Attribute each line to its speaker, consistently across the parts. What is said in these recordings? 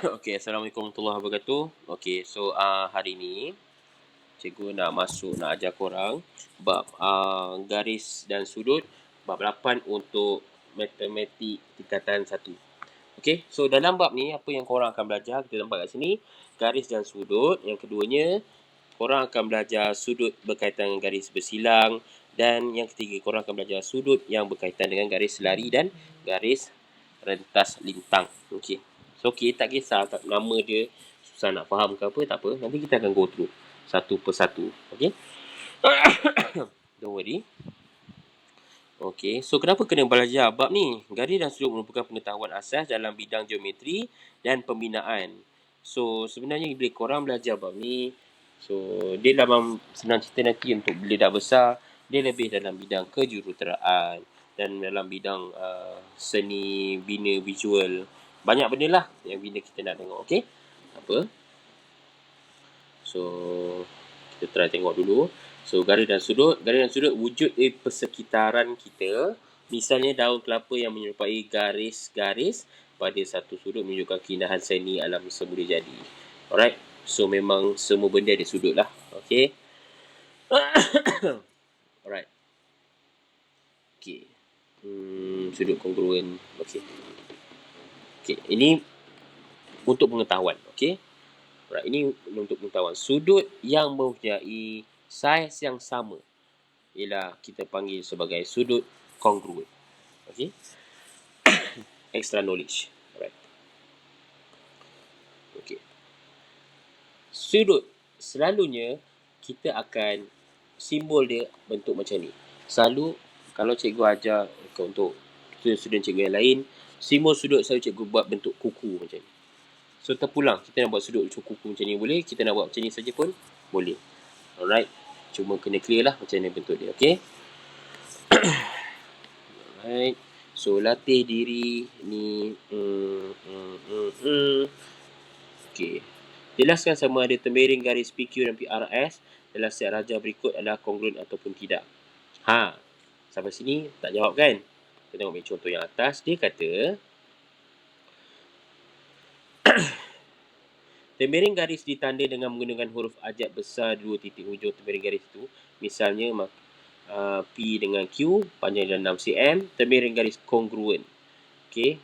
Speaker 1: Okey, Assalamualaikum warahmatullahi wabarakatuh. Okey, so hari ni cikgu nak ajar korang bab garis dan sudut bab 8 untuk matematik tingkatan 1. Okey, so dalam bab ni apa yang korang akan belajar, kita nampak kat sini garis dan sudut. Yang keduanya, korang akan belajar sudut berkaitan dengan garis bersilang, dan yang ketiga korang akan belajar sudut yang berkaitan dengan garis lari dan garis rentas lintang. Okey. So, tak kisah tak nama dia susah nak faham ke apa, tak apa. Nanti kita akan go through satu persatu. Okey. Don't worry. Okey, so kenapa kena belajar bab ni? Garis dan sudut merupakan pengetahuan asas dalam bidang geometri dan pembinaan. So, sebenarnya bila korang belajar bab ni, so dia dalam senang cerita nanti untuk bila dah besar, dia lebih dalam bidang kejuruteraan dan dalam bidang seni, bina visual. Banyak benda lah yang bina kita nak tengok, okey? Apa? So, kita try tengok dulu. So, garis dan sudut wujud di persekitaran kita. Misalnya daun kelapa yang menyerupai garis-garis pada satu sudut menunjukkan keindahan seni alam semula boleh jadi. Alright. So, memang semua benda ada sudut lah. Okay. Alright. Okay. Sudut kongruen. Okay. Okay. Ini untuk pengetahuan. Okay. Alright. Ini untuk pengetahuan. Sudut yang mempunyai saiz yang sama ialah kita panggil sebagai sudut kongruen. Okay. Extra knowledge. Alright. Okay. Sudut selalunya kita akan simbol dia bentuk macam ni. Selalu kalau cikgu ajar untuk student cikgu yang lain, simbol sudut selalu cikgu buat bentuk kuku macam ni. So terpulang, kita nak buat sudut macam kuku macam ni boleh, kita nak buat macam ni saja pun boleh. Alright. Cuma kena clear lah macam mana bentuk dia. Okay. Alright. So, latih diri ni. Okay. Jelaskan sama ada temiring garis PQ dan PRS dalam set rajah berikut adalah kongruen ataupun tidak. Sampai sini tak jawab kan? Kita tengok contoh yang atas. Dia kata, temiring garis ditanda dengan menggunakan huruf abjad besar 2 titik hujung temiring garis itu. Misalnya, P dengan Q, panjang 6 cm, temiring garis kongruen. Okey.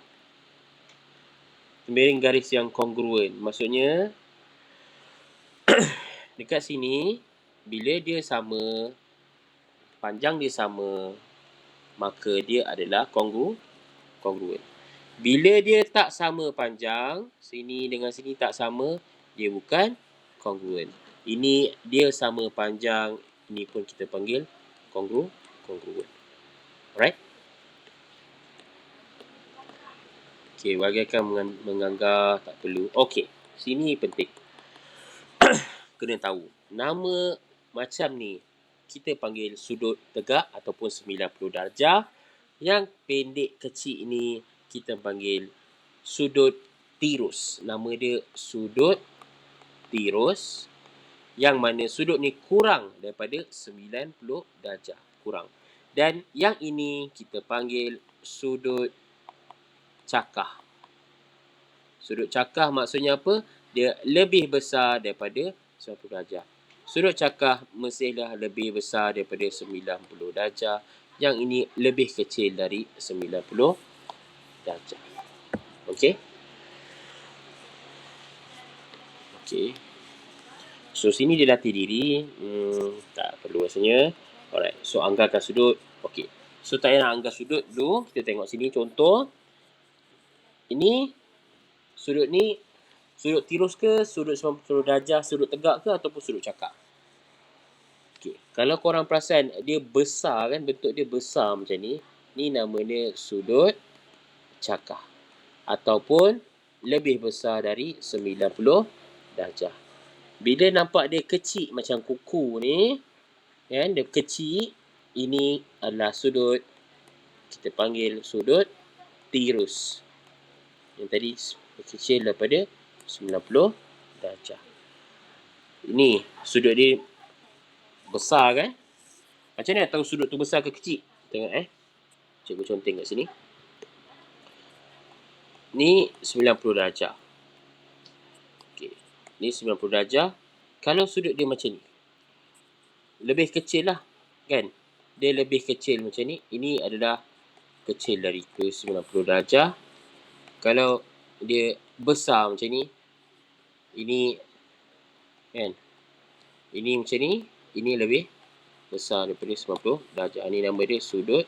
Speaker 1: Temiring garis yang kongruen. Maksudnya, dekat sini, bila dia sama, panjang dia sama, maka dia adalah kongruen. Bila dia tak sama panjang, sini dengan sini tak sama, dia bukan kongruen. Ini dia sama panjang, ini pun kita panggil kongruen. Alright? Okey, bagaikan menganggah, tak perlu. Okey, sini penting. Kena tahu. Nama macam ni, kita panggil sudut tegak ataupun 90 darjah. Yang pendek kecil ni, kita panggil sudut tirus. Nama dia sudut tirus. Yang mana sudut ni kurang daripada 90 darjah. Kurang. Dan yang ini kita panggil sudut cakah. Sudut cakah maksudnya apa? Dia lebih besar daripada 90 darjah. Sudut cakah mestilah lebih besar daripada 90 darjah. Yang ini lebih kecil dari 90 darjah. Okey? Okey. So, sini dia latih diri. Tak perlu rasanya. Alright. So, anggarkan sudut. Okey. So, tak payah nak anggar sudut dulu. Kita tengok sini contoh. Ini sudut ni sudut tirus ke, sudut 90 darjah, sudut tegak ke ataupun sudut cakak. Okey, kalau korang perasan dia besar kan, bentuk dia besar macam ni. Ni nama dia sudut cakah ataupun lebih besar dari 90 darjah. Bila nampak dia kecil macam kuku ni, kan, dia kecil, ini adalah sudut kita panggil sudut tirus. Yang tadi kecil daripada 90 darjah. Ini sudut dia besar kan? Macam mana tahu sudut tu besar ke kecil? Tengok Cikgu conteng kat sini. Ni 90 darjah. Ni 90 darjah. Kalau sudut dia macam ni, lebih kecil lah, kan? Dia lebih kecil macam ni. Ini adalah kecil dari ke 90 darjah. Kalau dia besar macam ni, ini kan, ini macam ni, ini lebih besar daripada 90 darjah. Ini nama dia sudut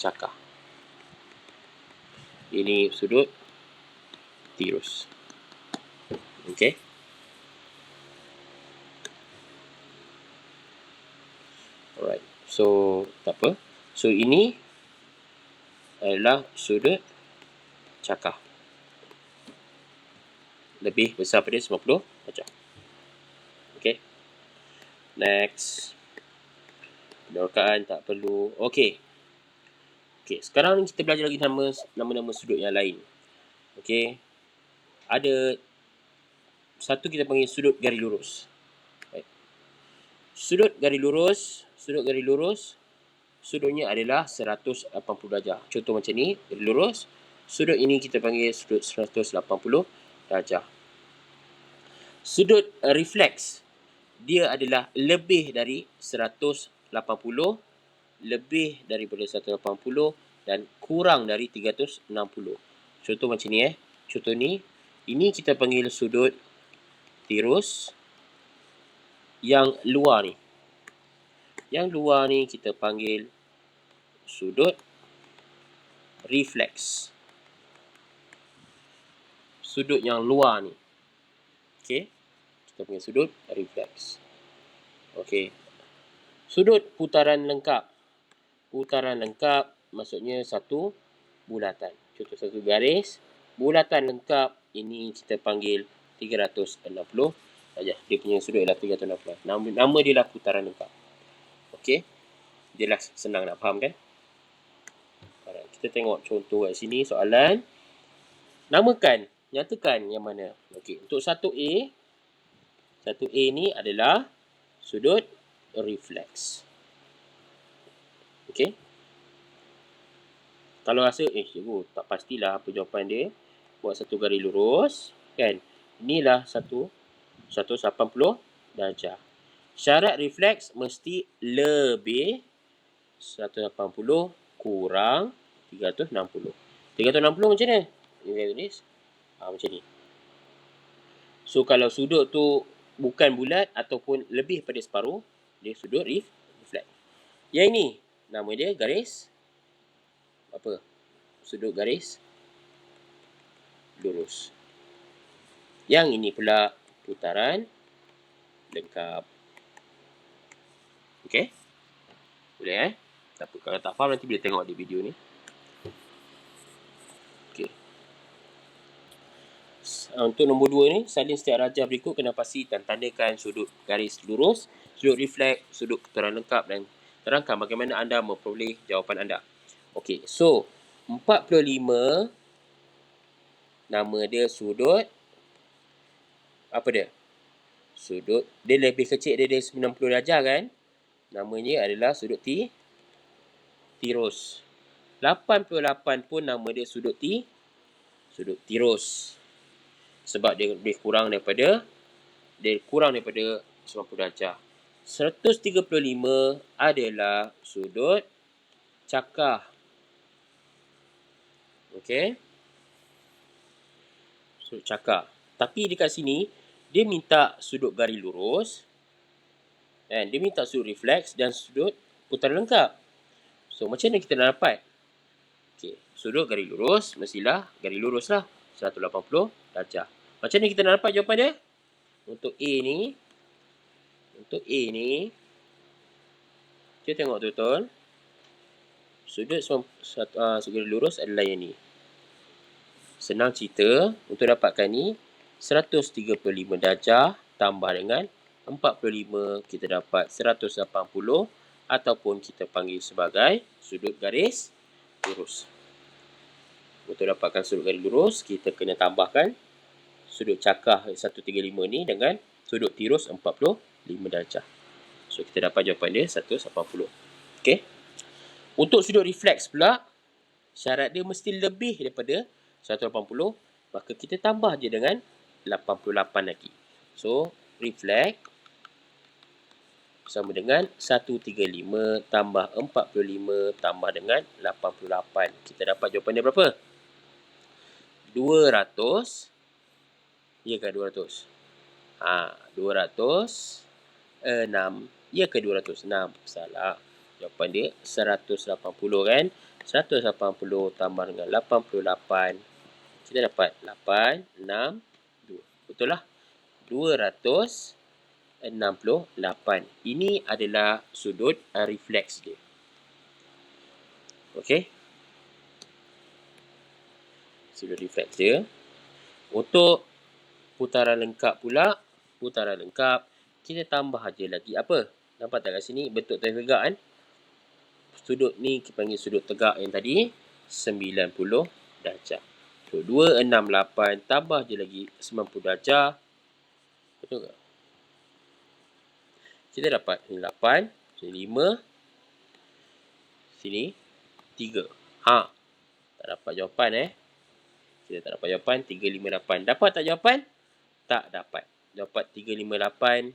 Speaker 1: cakar. Ini sudut tirus. Okey. Alright. So, tak apa. So, ini adalah sudut cakar. Lebih besar pada 90 darjah. Okey. Next. Penolakan tak perlu. Okey. Okey, sekarang kita belajar lagi nama-nama sudut yang lain. Okey. Ada satu kita panggil sudut garis lurus. Right. Sudut garis lurus, sudutnya adalah 180 darjah. Contoh macam ni, garis lurus. Sudut ini kita panggil sudut 180 darjah. Sudut refleks, dia adalah lebih dari 180, lebih daripada 180 dan kurang dari 360. Contoh macam ni Contoh ni, ini kita panggil sudut tirus. Yang luar ni, kita panggil sudut refleks. Sudut yang luar ni, okey, kita panggil sudut refleks. Okey. Sudut putaran lengkap. Putaran lengkap maksudnya satu bulatan. Contoh satu garis, bulatan lengkap ini kita panggil 360 darjah. Dia punya sudut ialah 360. Nama dia lah putaran lengkap. Okey. Dia lah senang nak faham, kan? Alright, kita tengok contoh kat sini soalan. Namakan, nyatakan yang mana. Okey, untuk 1A. 1A ni adalah sudut refleks. Okey. Kalau rasa, cikgu, tak pastilah apa jawapan dia. Buat satu garis lurus, kan? Inilah 180 darjah. Syarat refleks mesti lebih 180 kurang 360. 360 macam mana? Ini tulis. Macam ni. So, kalau sudut tu bukan bulat ataupun lebih pada separuh, dia sudut refleks. Yang ini, nama dia garis apa? Sudut garis lurus. Yang ini pula putaran lengkap. Okey? Boleh Tak apa. Kalau tak faham nanti boleh tengok di video ni. Okey. Untuk nombor 2 ni, salin setiap rajah berikut kena pasti dan tandakan sudut garis lurus, sudut refleks, sudut putaran lengkap dan terangkan bagaimana anda memperoleh jawapan anda. Okey, so 45 nama dia sudut apa dia? Sudut dia lebih kecil dari 90 darjah, kan? Namanya adalah sudut tirus. 88 pun nama dia sudut tirus. Sebab dia lebih kurang daripada 90 darjah. 135 adalah sudut cakar. Okey. Sudut cakar. Tapi dekat sini, dia minta sudut garis lurus. Dan dia minta sudut refleks dan sudut putaran lengkap. So, macam mana kita nak dapat? Okey. Sudut garis lurus, mestilah garis lurus lah. 180 darjah. Macam mana kita nak dapat jawapan dia? Untuk A ni, kita tengok betul-betul. Sudut garis lurus adalah yang ni. Senang cerita, untuk dapatkan ni, 135 darjah tambah dengan 45, kita dapat 180 ataupun kita panggil sebagai sudut garis lurus. Untuk dapatkan sudut garis lurus, kita kena tambahkan sudut cakar 135 ni dengan sudut tirus 45 darjah. So, kita dapat jawapan dia 180. Okey. Untuk sudut refleks pula, syarat dia mesti lebih daripada 180, maka kita tambah je dengan 88 lagi. So, reflect sama dengan 135 tambah 45 tambah dengan 88. Kita dapat jawapan dia berapa? 200. Ya ke 200? 206. Ya ke 206? Salah. Jawapan dia 180 kan? 180 tambah dengan 88. Kita dapat 8, 6, 2. Betul lah. 268. Ini adalah sudut refleks dia. Okey. Sudut refleks dia. Untuk putaran lengkap pula, putaran lengkap, kita tambah aja lagi apa? Nampak tak kat sini bentuk tegak kan? Sudut ni kita panggil sudut tegak yang tadi 90 darjah. So 268 tambah je lagi 90 darjah. Betul tak? Kita dapat sini 8, sini 5, sini 3. Tak dapat jawapan Kita tak dapat jawapan 358. Dapat tak jawapan? Tak dapat. Dapat 358.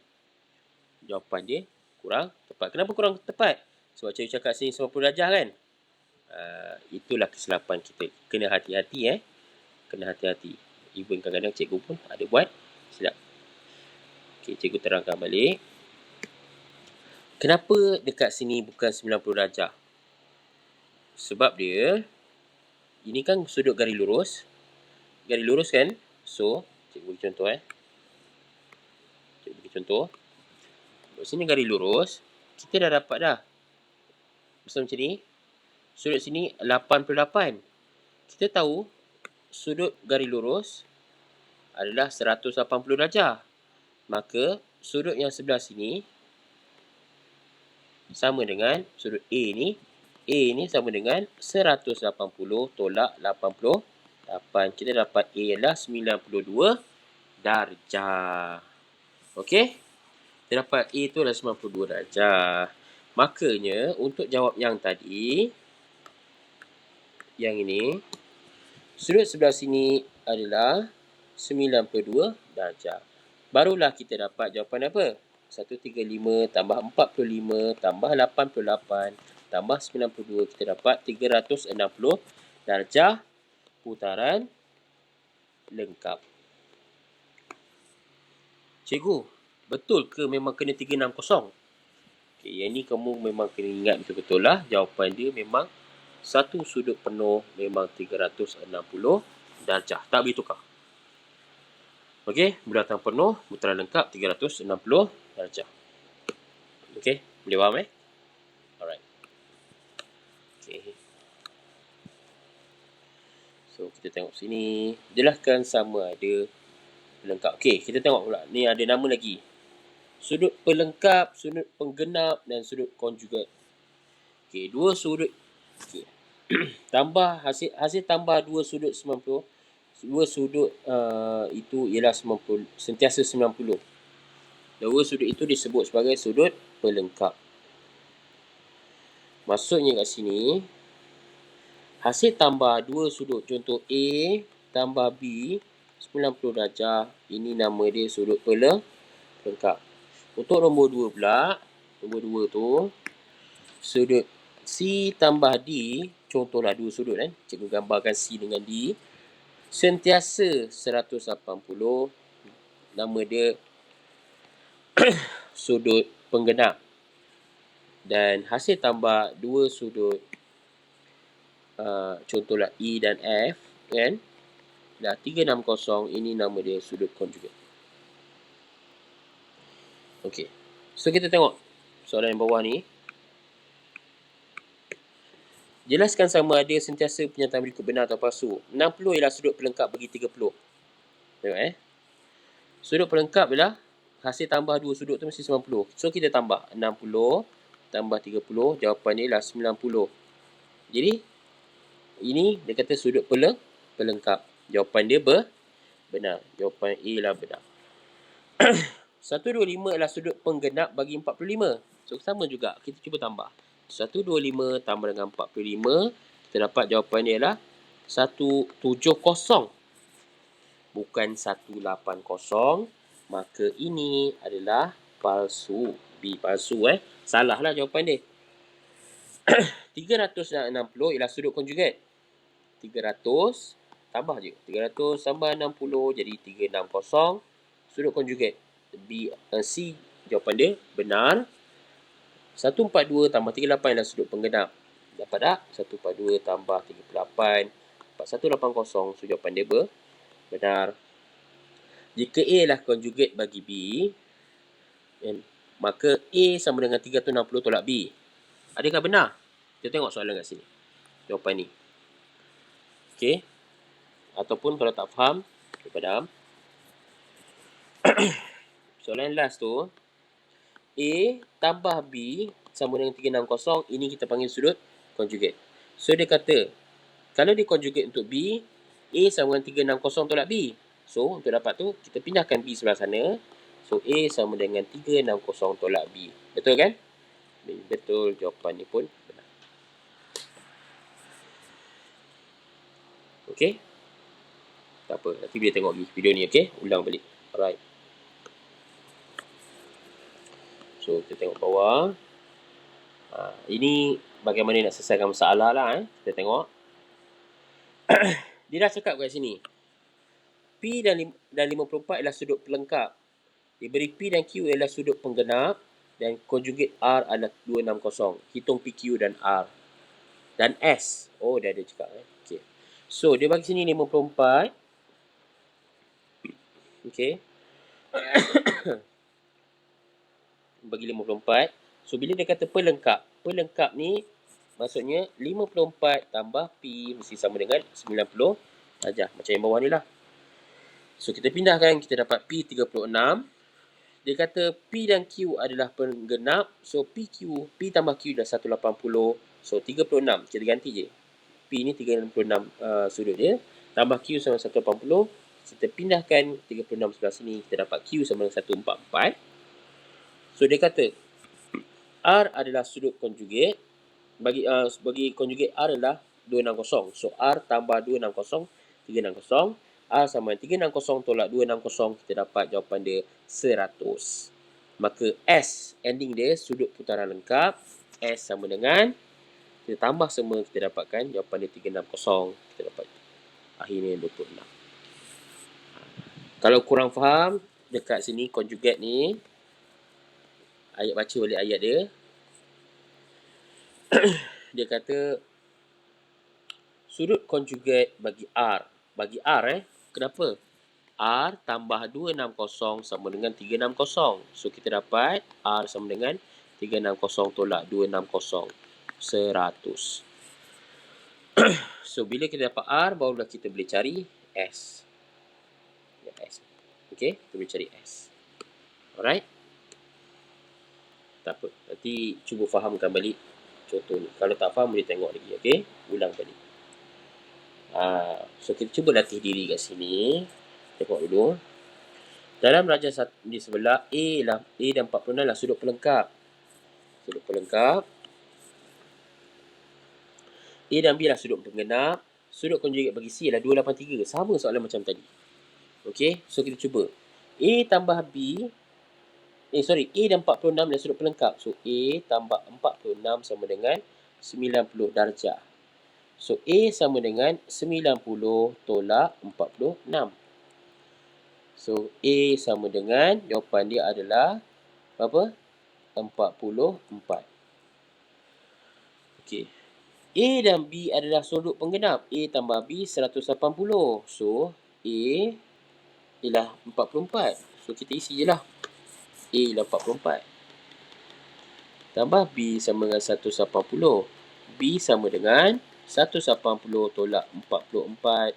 Speaker 1: Jawapan dia kurang tepat. Kenapa kurang tepat? Sebab cikgu cakap sini 90 darjah kan? Itulah kesilapan kita. Kena hati-hati Kena hati-hati. Even kadang-kadang cikgu pun ada buat silap. Okay, cikgu terangkan balik. Kenapa dekat sini bukan 90 darjah? Sebab dia, ini kan sudut garis lurus. Garis lurus kan? So, cikgu bagi contoh Cikgu bagi contoh. Sini garis lurus. Kita dah dapat dah. Macam ni. Sudut sini 88. Kita tahu sudut garis lurus adalah 180 darjah. Maka sudut yang sebelah sini sama dengan sudut A ni. A ni sama dengan 180 tolak 88. Kita dapat A adalah 92 darjah. Okey? Kita dapat A tu adalah 92 darjah. Makanya untuk jawab yang tadi, yang ini, sudut sebelah sini adalah 92 darjah. Barulah kita dapat jawapan apa? 135 tambah 45 tambah 88 tambah 92. Kita dapat 360 darjah putaran lengkap. Cikgu, betul ke memang kena 360? Okay, yang ni kamu memang kena ingat betul-betul lah. Jawapan dia memang satu sudut penuh memang 360 darjah. Tak boleh tukar. Okey, bulatan penuh, putaran lengkap 360 darjah. Okey, boleh faham Alright. Okey. So, kita tengok sini. Jelaskan sama ada pelengkap. Okey, kita tengok pula. Ni ada nama lagi. Sudut pelengkap, sudut penggenap dan sudut konjugat. Okey, dua sudut. Okey. Tambah hasil tambah dua sudut 90. Dua sudut itu ialah 90, sentiasa 90. Dua sudut itu disebut sebagai sudut pelengkap. Maksudnya kat sini, hasil tambah dua sudut, contoh A tambah B 90 darjah, ini nama dia sudut pelengkap. Untuk nombor 2 pula, nombor 2 tu, sudut C tambah D, contohlah dua sudut cikgu gambarkan C dengan D, sentiasa 180, nama dia sudut penggenap. Dan hasil tambah dua sudut, contohlah E dan F kan, dah 360, ini nama dia sudut konjugat. Okey, so kita tengok soalan yang bawah ni. Jelaskan sama ada sentiasa pernyataan berikut benar atau palsu. 60 ialah sudut pelengkap bagi 30. Tengok Sudut pelengkap ialah hasil tambah dua sudut tu mesti 90. So kita tambah 60 tambah 30, jawapan dia ialah 90. Jadi ini dia kata sudut pelengkap. Jawapan dia benar. Jawapan A lah benar. 125 ialah sudut penggenap bagi 45. So sama juga, kita cuba tambah. 125 tambah dengan 45, kita dapat jawapan dia ialah 170. bukan 180, maka ini adalah palsu. B palsu Salah lah jawapan dia. 360 ialah sudut konjugat. 300 tambah je. 300 tambah 60 jadi 360 sudut konjugat. C jawapan dia benar. 142 tambah 38 ialah sudut penggenap. Dapat tak? 142 tambah 38 dapat 180. So jawapan dia benar. Jika A adalah konjugat bagi B, maka A sama dengan 360 tolak B. Adakah benar? Kita tengok soalan kat sini. Jawapan ni. Okey. Ataupun kalau tak faham, kita padam. Soalan last tu, A tambah B sama dengan 360. Ini kita panggil sudut konjugat. So dia kata, kalau dia konjugat untuk B, A sama dengan 360 tolak B. So untuk dapat tu, kita pindahkan B sebelah sana. So A sama dengan 360 tolak B. Betul kan? Betul, jawapan ni pun benar. Okey? Tak apa, nanti bila tengok video ni, okey? Ulang balik. Alright. So, kita tengok bawah. Ini bagaimana nak selesaikan masalah lah. Kita tengok. Dia dah cakap kat sini. P dan 54 adalah sudut pelengkap. Diberi P dan Q adalah sudut penggenap. Dan konjugat R adalah 260. Hitung PQ dan R. Dan S. Oh, dia ada cakap. Okay. So, dia bagi sini 54. Okay. Bagi 54. So, bila dia kata pelengkap. Pelengkap ni maksudnya 54 tambah P mesti sama dengan 90 darjah. Macam yang bawah ni lah. So, kita pindahkan. Kita dapat P 36. Dia kata P dan Q adalah penggenap. So, P tambah Q dah 180. So, 36. Kita ganti je. P ni 36 sudut dia. Tambah Q sama 180. Kita pindahkan 36 sebelah sini. Kita dapat Q sama dengan 144. So, dia kata R adalah sudut konjugat. Bagi konjugat R adalah 260. So, R tambah 260, 360. R sama dengan 360 tolak 260. Kita dapat jawapan dia 100. Maka S, ending dia sudut putaran lengkap. S sama dengan, kita tambah semua, kita dapatkan jawapan dia 360. Kita dapat akhirnya 26. Kalau kurang faham, dekat sini konjugat ni, ayat baca balik ayat dia. Dia kata sudut konjugat bagi R. Bagi R kenapa? R tambah 260 sama dengan 360. So kita dapat R sama dengan 360 tolak 260. 100. So bila kita dapat R, barulah kita boleh cari S. S. Okay, kita boleh cari S. Alright? Tak apa. Nanti cuba fahamkan balik contoh ni. Kalau tak faham, boleh tengok lagi. Okay? Ulang balik. So, kita cuba latih diri kat sini. Tengok dulu. Dalam rajah di sebelah, A dan 46 lah sudut pelengkap. Sudut pelengkap. A dan B lah sudut penggenap. Sudut konjugat bagi C adalah 283. Sama soalan macam tadi. Okay? So, kita cuba. A tambah B. A dan 46 adalah sudut pelengkap. So, A tambah 46 sama dengan 90 darjah. So, A sama dengan 90 tolak 46. So, A sama dengan, jawapan dia adalah, berapa? 44. Okey. A dan B adalah sudut penggenap. A tambah B 180. So, A ialah 44. So, kita isi je lah. A ialah 44. Tambah B sama dengan 180. B sama dengan 180 tolak 44.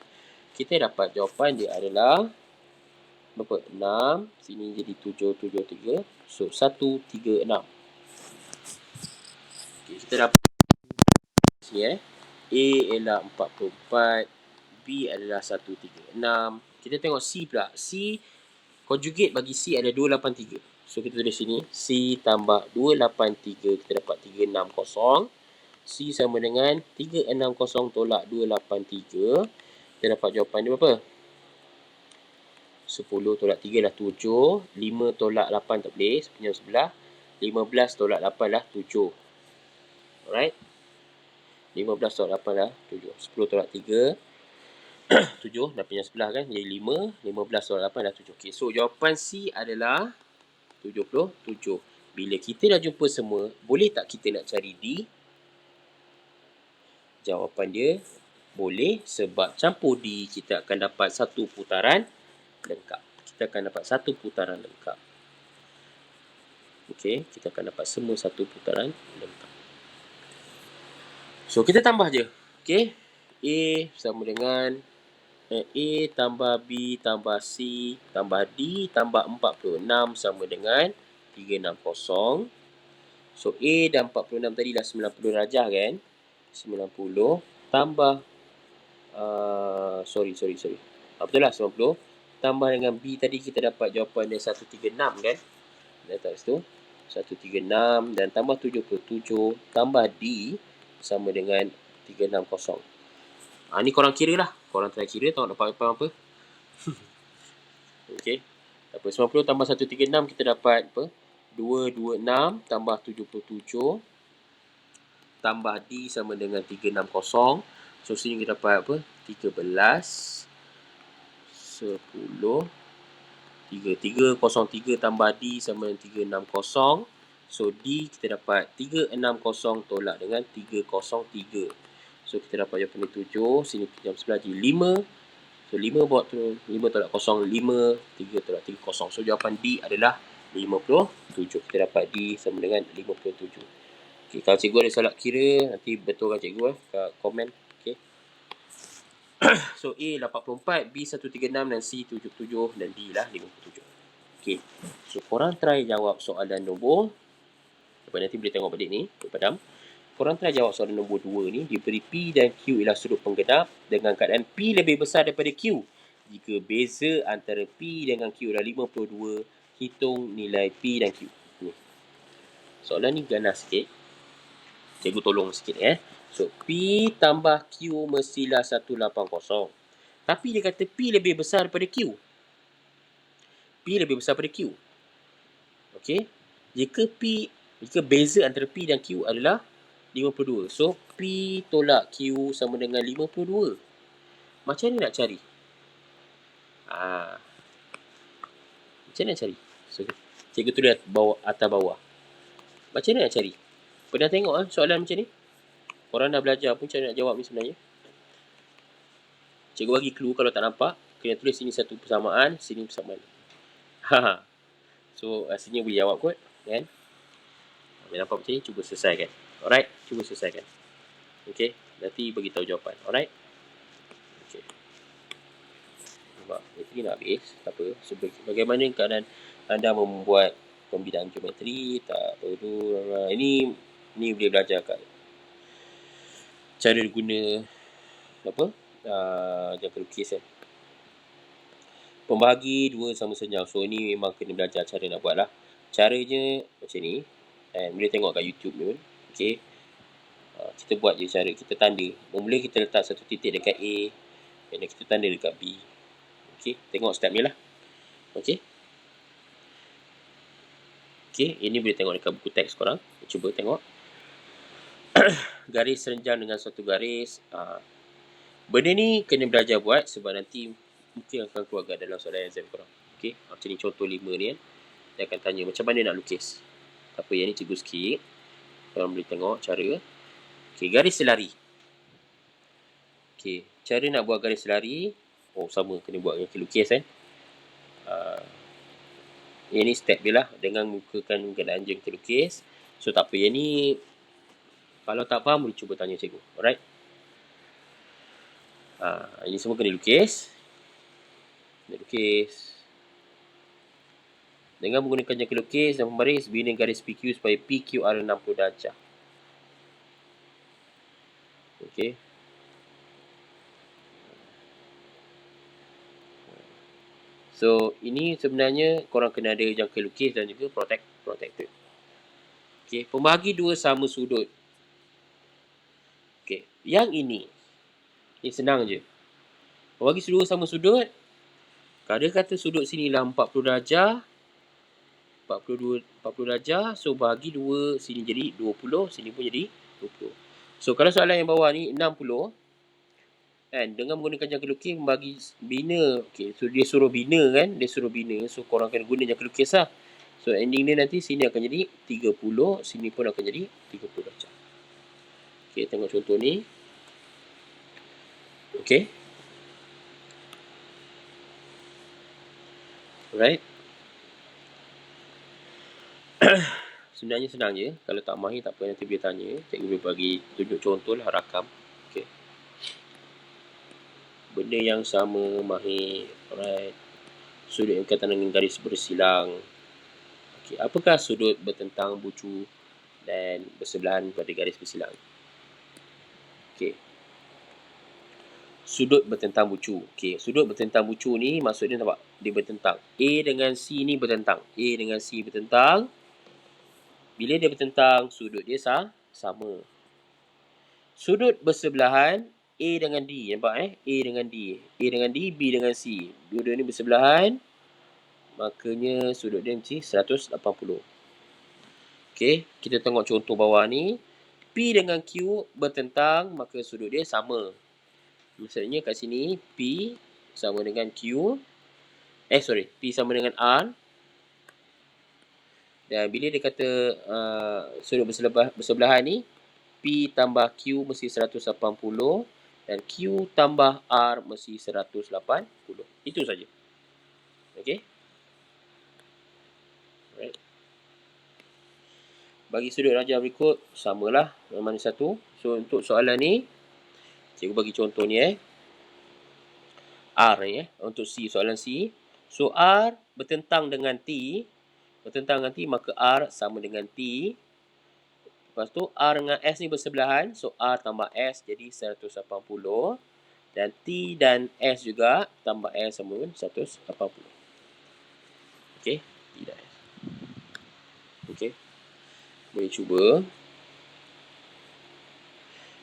Speaker 1: Kita dapat jawapan dia adalah berapa? 6. Sini jadi 773. So, 136. Okay, kita dapat sini A ialah 44. B adalah 136. Kita tengok C pula. C, konjugat bagi C ada 283. So, kita tulis sini. C tambah 283. Kita dapat 360. C sama dengan 360 tolak 283. Kita dapat jawapan dia berapa? 10 tolak 3 dah 7. 5 tolak 8 tak boleh. Sepanjang sebelah. 15 tolak 8 dah 7. Alright. 15 tolak 8 dah 7. 10 tolak 3. 7 dah pinjam sebelah kan. Jadi 5. 15 tolak 8 dah 7. Okay, so jawapan C adalah 77. Bila kita dah jumpa semua, boleh tak kita nak cari D? Jawapan dia boleh, sebab campur D kita akan dapat satu putaran lengkap. Kita akan dapat satu putaran lengkap. Okey, kita akan dapat semua satu putaran lengkap. So, kita tambah je. Okey, A sama dengan A tambah B tambah C tambah D tambah 46 sama dengan 360. So, A dan 46 tadi dah 90 darjah kan? 90 tambah sorry. Betul lah 90. Tambah dengan B tadi kita dapat jawapan dia 136 kan? Letak situ. 136 dan tambah 77 tambah D sama dengan 360. Ni korang kira lah. Korang try kira tahu dapat apa. Okey. Apa 90 tambah 136 kita dapat apa? 226 tambah 77 tambah D sama dengan 360. So, sini kita dapat apa? 13, 10, 303 tambah D sama dengan 360. So, D kita dapat 360 tolak dengan 303. So, kita dapat jawapan 7. Sini pinjam sebelah jadi 5. So, 5 buat tu 5 tolak 0, 5. 3 tolak 3, 0. So, jawapan D adalah 57. Kita dapat D sama dengan 57. Okay, kalau cikgu ada salah kira, nanti betulkan cikgu kat komen. Okay. So, A 84, B 136 dan C 77 dan D lah 57. Okay. So, korang try jawab soalan nombor. Lepas nanti boleh tengok balik ni. Padam. Korang try jawab soalan nombor 2 ni. Diberi P dan Q ialah sudut penggenap dengan keadaan P lebih besar daripada Q. Jika beza antara P dengan Q adalah 52, hitung nilai P dan Q. Ni. Soalan ni ganas sikit. Cikgu tolong sikit So, P tambah Q mestilah 180. Tapi dia kata P lebih besar daripada Q. P lebih besar daripada Q. Okey. Jika beza antara P dan Q adalah 52. So, P tolak Q sama dengan 52. Macam mana nak cari? Macam mana nak cari? So, cikgu tulis atas bawah. Macam mana nak cari? Pernah tengok soalan macam ni? Korang dah belajar pun macam mana nak jawab ni sebenarnya? Cikgu bagi clue kalau tak nampak. Kena tulis sini satu persamaan, sini persamaan. So, sini boleh jawab kot. Kan? Bila nampak macam ni, cuba selesaikan. Alright? Cuba selesaikan. Okay? Nanti beritahu jawapan. Alright? Okay. Nampak? Bateri nak habis. Tak apa. So, bagaimana keadaan anda membuat pembinaan geometri? Tak perlu. Ini boleh belajar kat cara guna jangka lukis kan. Pembahagi dua sama senjang. So, ni memang kena belajar cara nak buat lah. Caranya macam ni. Boleh tengok kat YouTube ni pun. Okay. Kita buat je cara. Kita tanda. Mula kita letak satu titik dekat A. Dan kita tanda dekat B. Okay. Tengok step ni lah. Okay. Okay. Ini boleh tengok dekat buku teks korang. Cuba tengok. Garis serenjang dengan satu garis. Benda ni kena belajar buat. Sebab nanti mungkin akan keluar dalam soalan exam korang. Okay. Macam ni contoh 5 ni kan. Dia akan tanya macam mana nak lukis. Apa yang ni cikgu sikit. Korang boleh tengok cara. Okay, garis selari. Okay, cara nak buat garis selari. Sama kena buat dengan lukis kan. Yang ni step dia lah. Dengan mukakan keadaan jengka lukis. So, tak apa. Yang ni kalau tak faham boleh cuba tanya cikgu. Alright. Ini semua kena lukis. Dengan menggunakan jangka lukis dan pembaris, bina garis PQ supaya PQR 60 darjah. Okey. So, ini sebenarnya korang kena ada jangka lukis dan juga protector. Okey, pembahagi dua sama sudut. Okey, yang ini senang je. Pembahagi dua sama sudut, Kalau dia kata sudut sini lah 40 darjah, 40 darjah, so bagi 2, sini jadi 20, sini pun jadi 20. So kalau soalan yang bawah ni 60, kan, dengan menggunakan jangka lukis membagi bina. Okay, so dia suruh bina kan, so korang kena guna jangka lukis lah. So ending dia nanti sini akan jadi 30, sini pun akan jadi 30 darjah. Okay, tengok contoh ni. Okay. Alright. Sebenarnya senang je. Kalau tak mahir tak apa, nanti boleh tanya. Cikgu boleh bagi tunjuk contoh lah, rakam. Okay. Benda yang sama, mahir. Alright. Sudut yang berkaitan dengan garis bersilang. Okay. Apakah sudut bertentang bucu dan bersebelahan pada garis bersilang? Okay. Sudut bertentang bucu. Okay. Sudut bertentang bucu ni maksudnya nampak? Dia bertentang. A dengan C ni bertentang. A dengan C bertentang. Bila dia bertentang, sudut dia sama. Sudut bersebelahan A dengan D. Nampak A dengan D. A dengan D, B dengan C. Dua-dua ni bersebelahan. Makanya sudut dia mesti 180. Okey, kita tengok contoh bawah ni. P dengan Q bertentang, maka sudut dia sama. Maksudnya kat sini P sama dengan Q. P sama dengan R. Dan bila dia kata sudut bersebelahan ni, P tambah Q mesti 180 dan Q tambah R mesti 180. Itu saja. Okey. Alright. Bagi sudut rajah berikut, samalah yang mana satu. So untuk soalan ni, cikgu bagi contoh ni R ni untuk C, soalan C. So R bertentang dengan T, maka R sama dengan T. Lepas tu R dengan S ni bersebelahan, so R tambah S jadi 180. Dan T dan S juga tambah S sama dengan 180. Okey, T dan S. Okey. Boleh cuba.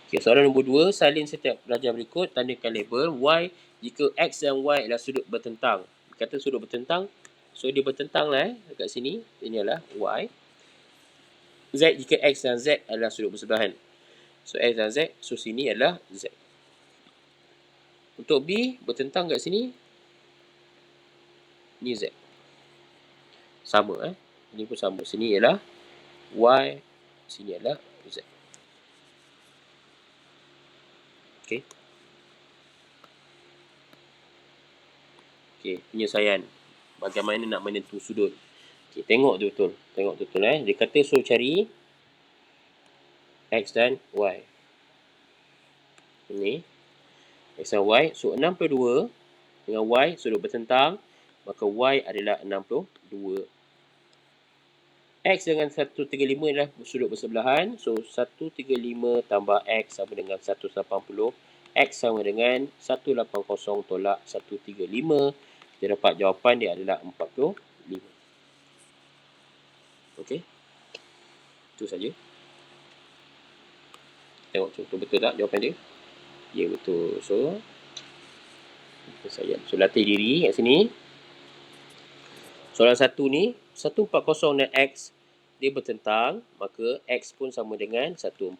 Speaker 1: Okey, soalan nombor 2, salin setiap rajah berikut, tandakan label Y jika X dan Y adalah sudut bertentang. Kata sudut bertentang, so dia bertentang lah dekat sini. Ini adalah Y. Z jika X dan Z adalah sudut bersebelahan. So X dan Z, so sini adalah Z. Untuk B, bertentang kat sini. Ni Z. Sama Ini pun sama. Sini ialah Y, sini adalah Z. Okey. Okey, penyelesaian. Bagaimana nak menentu sudut. Okey, tengok betul. Dia kata suruh cari X dan Y. Ini X dan Y. So 62 dengan Y sudut bertentang, maka Y adalah 62. X dengan 135 adalah sudut bersebelahan. So 135 tambah X sama dengan 180. X sama dengan 180 tolak 135. Kita dapat jawapan dia adalah 45. Okey. Itu saja. Tengok contoh betul tak jawapan dia? Ya, betul. So latih diri kat sini. Soalan 1 ni, 140 dan X dia bertentang, maka X pun sama dengan 140.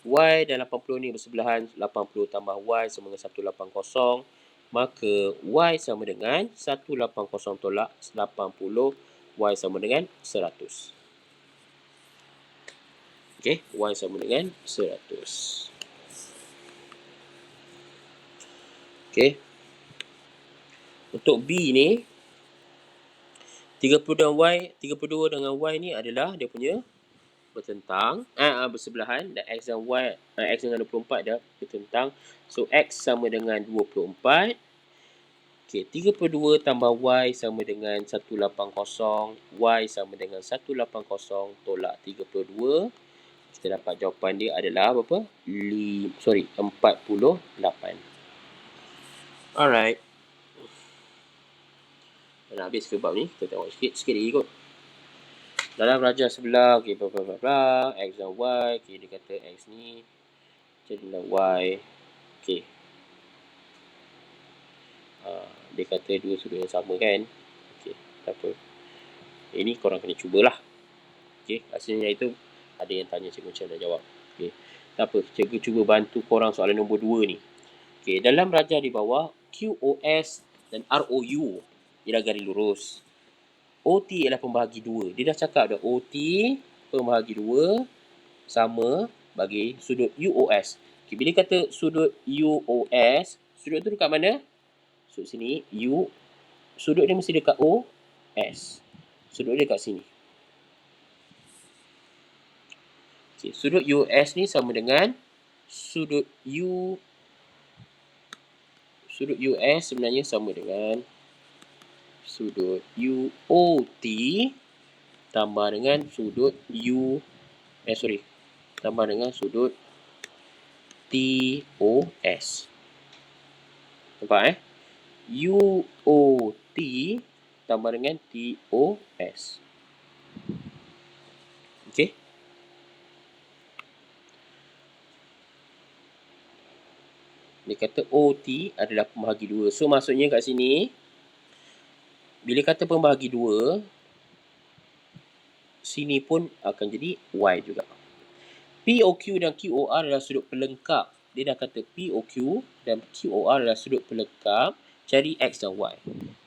Speaker 1: Y dan 80 ni bersebelahan, 80 tambah Y sama dengan 180. Maka Y sama dengan 180 tolak 80. Y sama dengan 100. Okey, Y sama dengan 100. Okey. Untuk B ni, 32 dengan Y ni adalah dia punya bertentang, bersebelahan, dan X dan Y, X dengan 24 dah bertentang. So X sama dengan 24. Okey, 32 tambah Y sama dengan 180. Y sama dengan 180 tolak 32. Kita dapat jawapan dia adalah berapa? 48. Alright. Dah habis ke bab ni? Kita tengok sikit lagi kot. Dalam rajah sebelah, okey, bla bla bla, X dan Y. Okey, dia kata X ni jadilah Y. Okey. Dia kata dua sudut yang sama kan. Okey, tak apa. Ini korang kena cubalah. Okey, rasanya itu ada yang tanya cikgu macam mana jawab. Okey, tak apa. Cikgu cuba bantu korang soalan nombor 2 ni. Okey, dalam rajah di bawah, QOS dan ROU ialah garis lurus. OT ialah pembahagi 2. Dia dah cakap dah OT pembahagi 2 sama bagi sudut UOS. Okay, bila kata sudut UOS, sudut tu dekat mana? Sudut sini, U. Sudut dia mesti dekat OS. Sudut dia dekat sini. Okay, sudut UOS ni sama dengan sudut sudut US sebenarnya sama dengan sudut UOT tambah dengan sudut tambah dengan sudut TOS. Nampak UOT tambah dengan TOS. Okey. Dia kata OT adalah pembahagi 2. So maksudnya kat sini, bila kata pembahagi 2, sini pun akan jadi Y juga. POQ dan QOR adalah sudut pelengkap. Dia dah kata POQ dan QOR adalah sudut pelengkap. Cari X dan Y.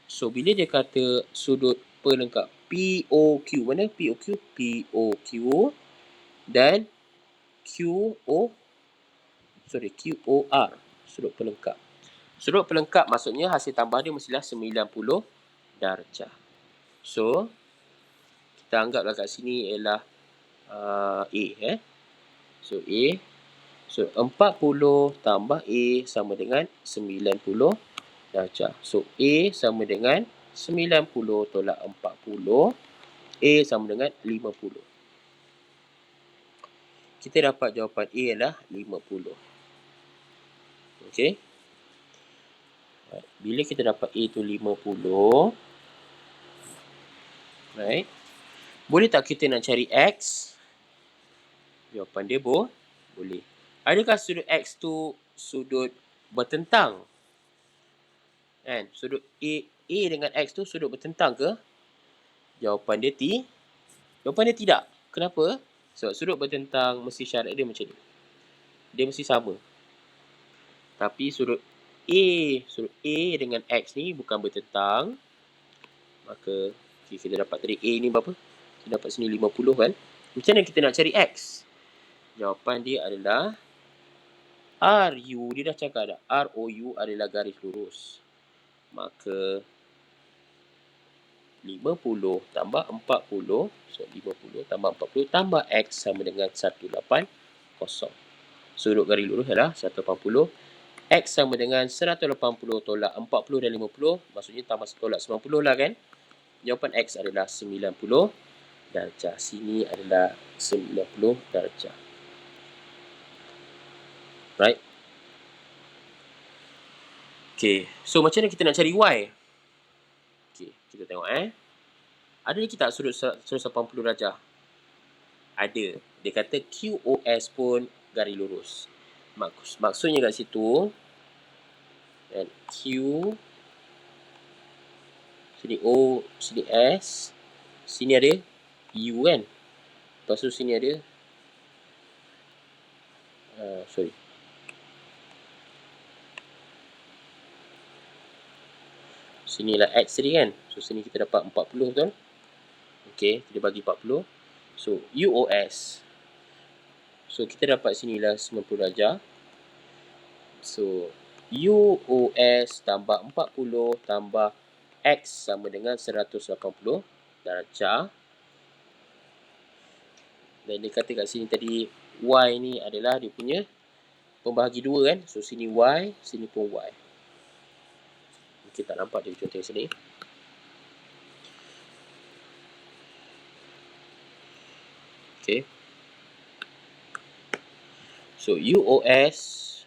Speaker 1: So, bila dia kata sudut pelengkap POQ, mana POQ? POQ dan QOR, sudut pelengkap. Sudut pelengkap maksudnya hasil tambah dia mestilah 90 darjah. So, kita anggaplah kat sini ialah A. So, A. So, 40 tambah A sama dengan 90 darjah. So, A sama dengan 90 tolak 40. A sama dengan 50. Kita dapat jawapan A adalah 50. Okey. Bila kita dapat A tu 50. Right. Boleh tak kita nak cari X? Jawapan dia boleh. Adakah sudut X tu sudut bertentang? Kan? Sudut A dengan X tu sudut bertentang ke? Jawapan dia tidak. Kenapa? Sebab sudut bertentang mesti syarat dia macam ni. Dia mesti sama. Tapi sudut A dengan X ni bukan bertentang. Maka kita dapat tadi A ni berapa? Kita dapat sini 50 kan? Macam mana kita nak cari X? Jawapan dia adalah RU. Dia dah cakap dah. ROU adalah garis lurus. Maka 50 tambah 40. So 50 tambah 40 tambah X sama dengan 180. Sudut garis lurus adalah 180. X sama dengan 180 tolak 40 dan 50. Maksudnya tambah tolak 90 lah kan. Jawapan X adalah 90 darjah. Sini adalah 90 darjah. Right. Okay. So macam mana kita nak cari Y? Okay. Kita tengok Ada lagi tak sudut 180 darjah? Ada. Dia kata QOS pun garis lurus. Maksudnya kat situ, Q, sini O, sini S, sini ada U kan. Lepas tu sini ada, sini lah X tadi kan. So sini kita dapat 40 betul. Okay, kita bagi 40. So UOS. So kita dapat sini lah 90 darjah. So UOS tambah 40 tambah X sama dengan 180 darjah. Dan dia kata kat sini tadi Y ni adalah dia punya pembahagi 2 kan. So sini Y, sini pun Y. Kita tak nampak dia contoh sini. Okay. So UOS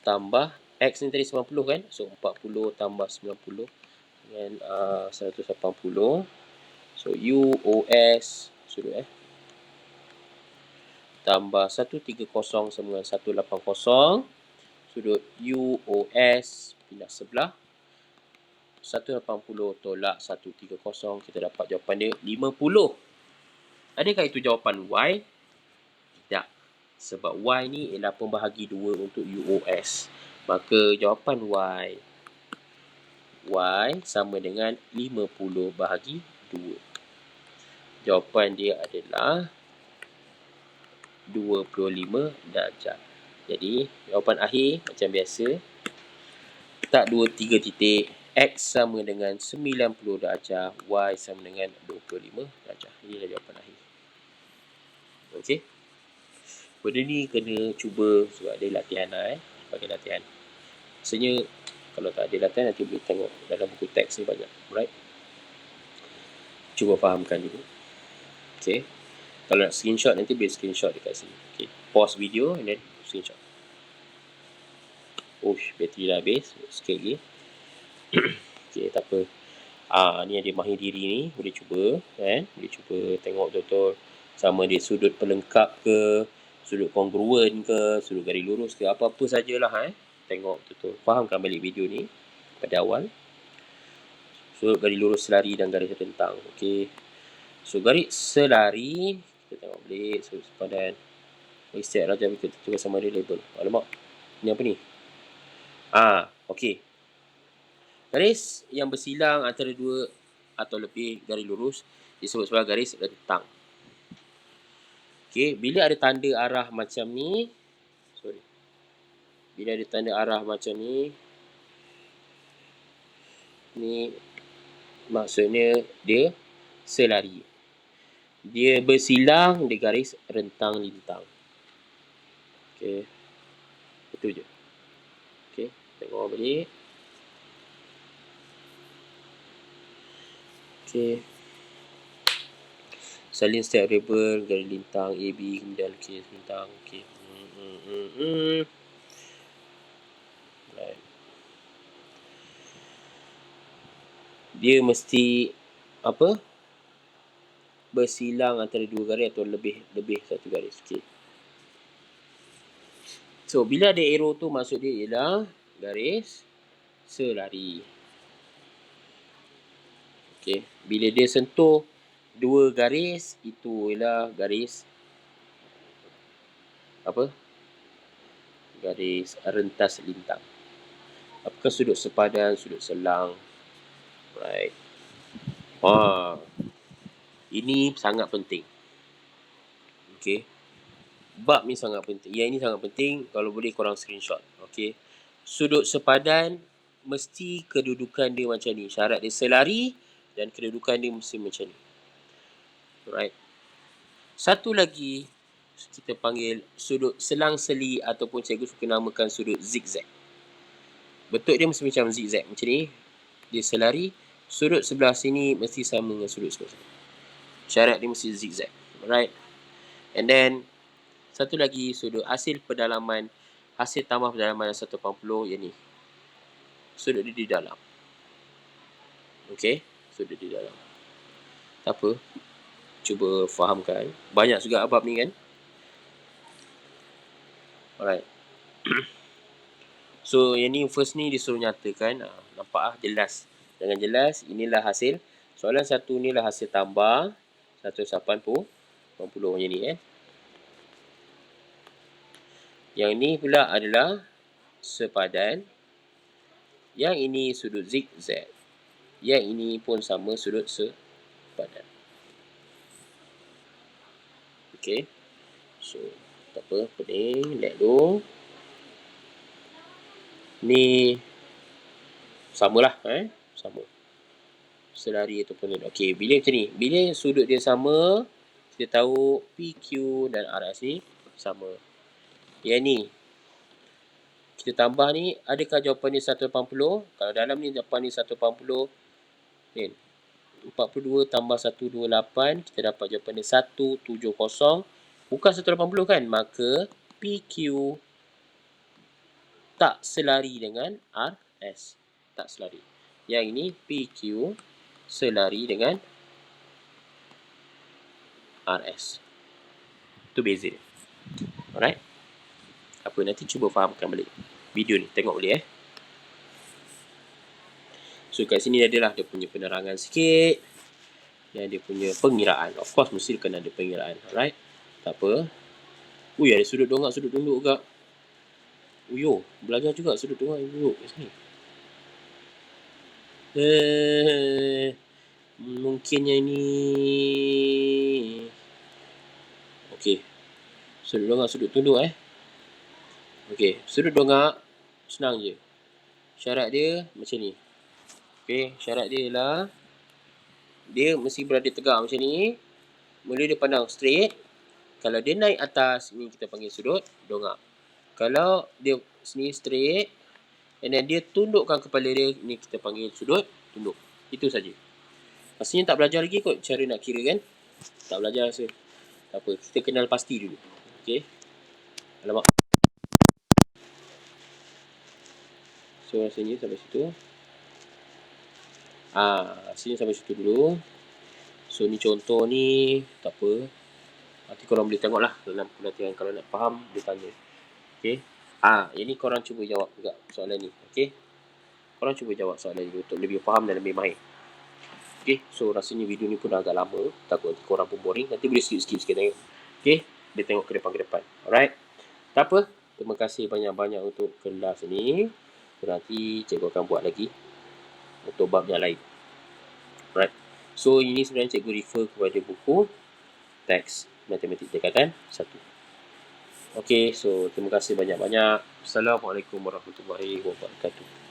Speaker 1: tambah X ni tadi 90 kan. So 40 tambah 90 dengan 180. So UOS tambah 130 sama dengan 180. Sudut UOS pindah sebelah. 180 tolak 130, kita dapat jawapan dia 50. Adakah itu jawapan Y? Tidak. Sebab Y ni ialah pembahagi 2 untuk UOS. Maka jawapan Y sama dengan 50 bahagi 2. Jawapan dia adalah 25 darjah. Jadi, jawapan akhir macam biasa. Letak 3 titik. X sama dengan 90 darjah. Y sama dengan 25 darjah. Inilah jawapan akhir. Okey. Benda ni kena cuba sebab ada latihan lah Bagi latihan. Maksudnya, kalau tak ada latihan nanti boleh tengok dalam buku teks ni banyak. Alright. Cuba fahamkan dulu. Okey. Kalau nak screenshot nanti boleh screenshot dekat sini. Okey. Pause video and then screenshot. Bateri dah habis. Sikit lagi. Okey, tak apa. Ni ada mahir diri ni. Boleh cuba. Boleh cuba tengok betul-betul. Sama dia sudut pelengkap ke, sudut kongruen ke, sudut garis lurus ke, apa-apa sajalah. Tengok betul-betul. Fahamkan balik video ni pada awal. Sudut garis lurus selari dan garis rentang. Okey. So, garis selari. Kita tengok balik. Sudut sepadan. Istiad Raja kita tukar sama dia label. Alamak. Ni apa ni? Okey. Garis yang bersilang antara dua atau lebih garis lurus disebut sebagai garis rentang. Okey, bila ada tanda arah macam ni, bila ada tanda arah macam ni maksudnya dia selari. Dia bersilang di garis rentang lintang. Okey. Itu je. Okey, tengok balik. Okey. Salin setiap variable garis lintang AB kemudian lukis lintang. Okey. Right. Dia mesti apa? Bersilang antara dua garis atau lebih satu garis. Okey. So, bila ada arrow tu maksud dia ialah garis selari. Okey. Bila dia sentuh dua garis, itu ialah garis apa? Garis rentas lintang. Apakah sudut sepadan, sudut selang? Right. Ini sangat penting. Okey. Bab ni sangat penting. Yang ini sangat penting. Kalau boleh korang screenshot. Okey. Sudut sepadan mesti kedudukan dia macam ni. Syarat dia selari dan kedudukan dia mesti macam ni. Right. Satu lagi kita panggil sudut selang-seli ataupun cikgu suka namakan sudut zigzag. Bentuk dia mesti macam zigzag. Macam ni. Dia selari. Sudut sebelah sini mesti sama dengan sudut sebelah sini. Syarat dia mesti zigzag. Right. And then satu lagi sudut hasil tambah pendalaman 180 yang ni. Sudut dia di dalam. Okey, sudut di dalam. Tak apa. Cuba fahamkan. Banyak juga bab ni kan. Alright. So, yang ni first ni disuruh nyatakan. Nampak jelas. Dengan jelas, inilah hasil. Soalan satu ni lah hasil tambah 180 macam ni Yang ni pula adalah sepadan. Yang ini sudut zigzag. Yang ini pun sama sudut sepadan. Okey. So, tak apa. Pening. Let dulu. Ni samalah. Sama. Selari ataupun ni. Okey. Bila macam ni. Bila sudut dia sama, kita tahu PQ dan RS ni sama. Yang ni. Kita tambah ni. Adakah jawapan ni 180? Kalau dalam ni jawapan ni 180. 42 tambah 128. Kita dapat jawapan ni 170. Bukan 180 kan? Maka PQ tak selari dengan RS. Tak selari. Yang ini PQ selari dengan RS. Itu beza dia. Alright. Apa nanti cuba fahamkan balik video ni. Tengok boleh So kat sini adalah dia punya penerangan sikit dan dia punya pengiraan. Of course mesti kena ada pengiraan. Alright. Tak apa. Ui, ada sudut dongak, sudut tunduk juga. Uyo, belajar juga sudut dongak yang tunduk kat sini. Mungkinnya ini. Okey. Sudut dongak, sudut tunduk Okey, sudut dongak senang je. Syarat dia macam ni. Okey, syarat dia ialah dia mesti berada tegak macam ni. Mula dia pandang straight. Kalau dia naik atas, ni kita panggil sudut dongak. Kalau dia sini straight, and then dia tundukkan kepala dia, ni kita panggil sudut tunduk. Itu saja. Pastinya tak belajar lagi kot cara nak kira kan? Tak belajar rasa. Tak apa, kita kenal pasti dulu. Okey. Alamak. So rasanya sampai situ. Rasanya sampai situ dulu. So ni contoh ni, tak apa. Nanti korang boleh tengok lah dalam pelatihan. Kalau nak faham, dia tanya. Okey. Ini korang cuba jawab juga soalan ni. Okey. Korang cuba jawab soalan ni untuk lebih faham dan lebih mahir. Okey. So rasanya video ni pun dah agak lama. Takut nanti korang pun boring. Nanti boleh skip sikit tengok. Okey. Dia tengok ke depan. Alright. Tak apa. Terima kasih banyak-banyak untuk kelas ni. Nanti cikgu akan buat lagi untuk bab yang lain. Alright. So ini sebenarnya cikgu refer kepada buku teks matematik tingkatan 1. Okey, so terima kasih banyak-banyak. Assalamualaikum warahmatullahi wabarakatuh.